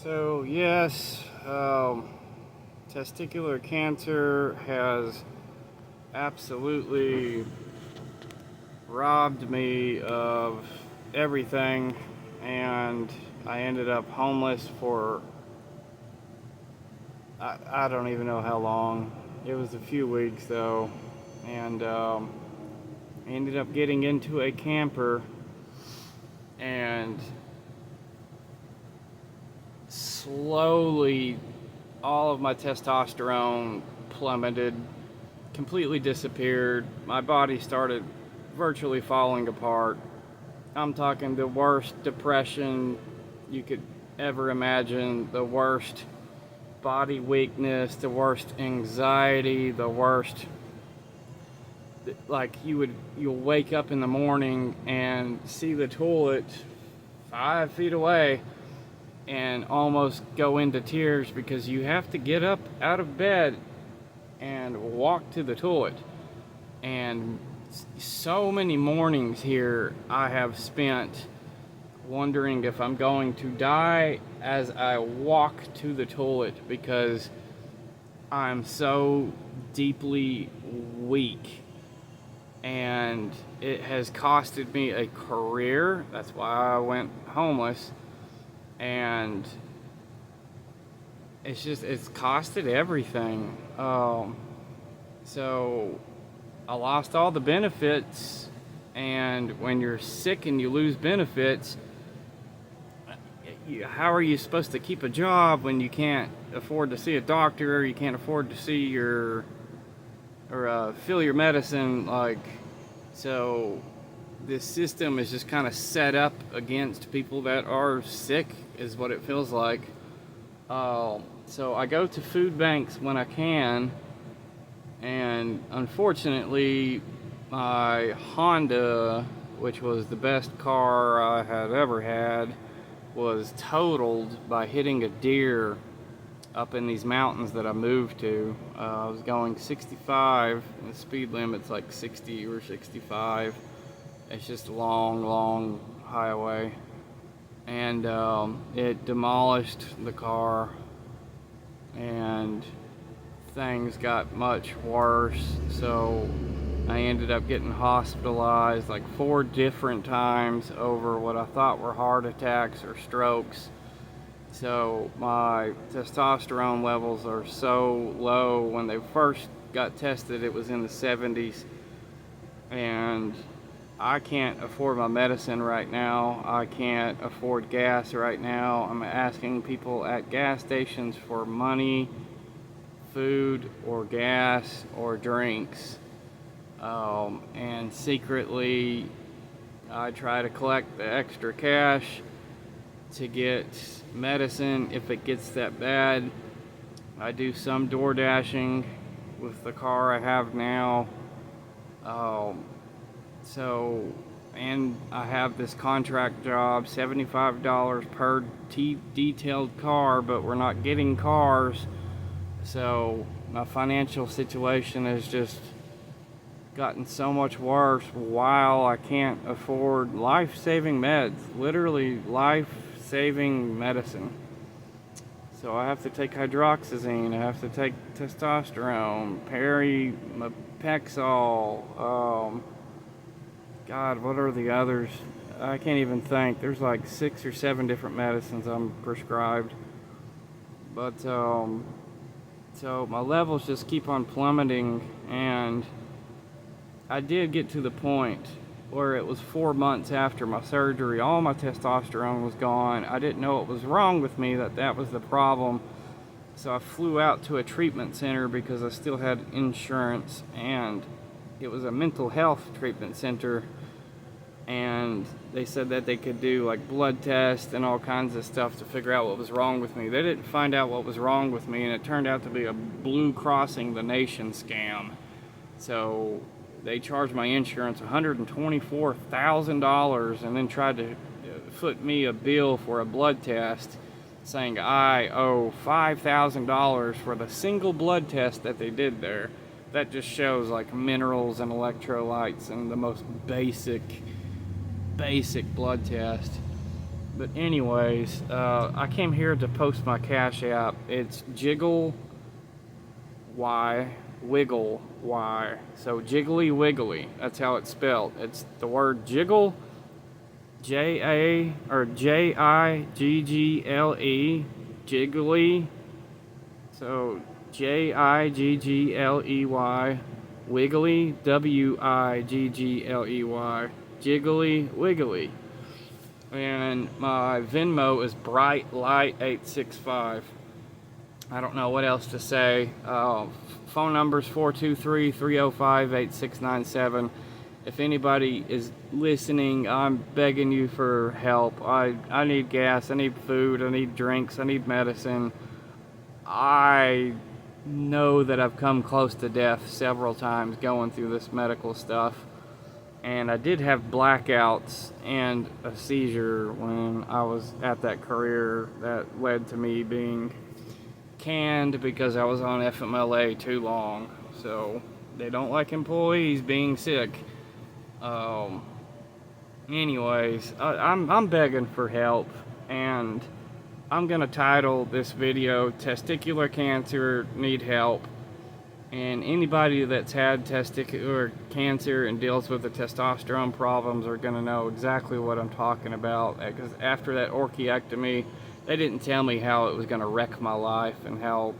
So yes, testicular cancer has absolutely robbed me of everything, and I ended up homeless for I don't even know how long. It was a few weeks though, and I ended up getting into a camper, and slowly all of my testosterone plummeted, completely disappeared. My body started virtually falling apart. I'm talking the worst depression you could ever imagine, the worst body weakness, the worst anxiety, the worst, like you'll wake up in the morning and see the toilet 5 feet away and almost go into tears because you have to get up out of bed and walk to the toilet. And so many mornings here I have spent wondering if I'm going to die as I walk to the toilet because I'm so deeply weak. And it has costed me a career. That's why I went homeless. And it's costed everything. So I lost all the benefits, and when you're sick and you lose benefits, how are you supposed to keep a job when you can't afford to see a doctor, you can't afford to see your or fill your medicine? So this system is just kind of set up against people that are sick, is what it feels like. So I go to food banks when I can, and unfortunately my Honda, which was the best car I had ever had, was totaled by hitting a deer up in these mountains that I moved to. I was going 65, and the speed limit's like 60 or 65. It's just a long highway, and it demolished the car, and things got much worse. So I ended up getting hospitalized like 4 different times over what I thought were heart attacks or strokes. So my testosterone levels are so low. When they first got tested, it was in the 70s, and I can't afford my medicine right now. I can't afford gas right now. I'm asking people at gas stations for money, food, or gas, or drinks. And secretly, I try to collect the extra cash to get medicine if it gets that bad. I do some door dashing with the car I have now. And I have this contract job, $75 per detailed car, but we're not getting cars. So my financial situation has just gotten so much worse while I can't afford life-saving meds, literally life-saving medicine. So I have to take hydroxyzine, I have to take testosterone, Pexol, God, what are the others? I can't even think. There's like 6 or 7 different medicines I'm prescribed. But so my levels just keep on plummeting, and I did get to the point where it was 4 months after my surgery. All my testosterone was gone. I didn't know what was wrong with me, that was the problem. So I flew out to a treatment center because I still had insurance, and it was a mental health treatment center. And they said that they could do like blood tests and all kinds of stuff to figure out what was wrong with me. They didn't find out what was wrong with me, and it turned out to be a Blue Crossing the Nation scam. So they charged my insurance $124,000 and then tried to foot me a bill for a blood test, saying I owe $5,000 for the single blood test that they did there. That just shows like minerals and electrolytes and the most basic blood test. But anyways, I came here to post my Cash App. It's jiggleywiggley. So jiggly wiggly. That's how it's spelled. It's the word jiggle, Jiggle, jiggly. So Jiggley, wiggly, Wiggley, jiggly wiggly. And my Venmo is brightlight865. I don't know what else to say. Phone number's 423-305-8697. If anybody is listening, I'm begging you for help. I need gas, I need food, I need drinks, I need medicine. I know that I've come close to death several times going through this medical stuff. And I did have blackouts and a seizure when I was at that career that led to me being canned because I was on FMLA too long. So they don't like employees being sick. Anyways, I'm begging for help, and I'm gonna title this video "Testicular Cancer Need Help." And anybody that's had testicular cancer and deals with the testosterone problems are going to know exactly what I'm talking about. Because after that orchiectomy, they didn't tell me how it was going to wreck my life and how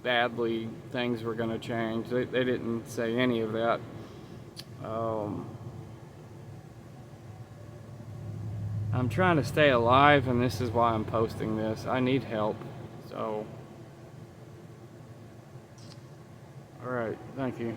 badly things were going to change. They didn't say any of that. I'm trying to stay alive, and this is why I'm posting this. I need help. So... Alright, thank you.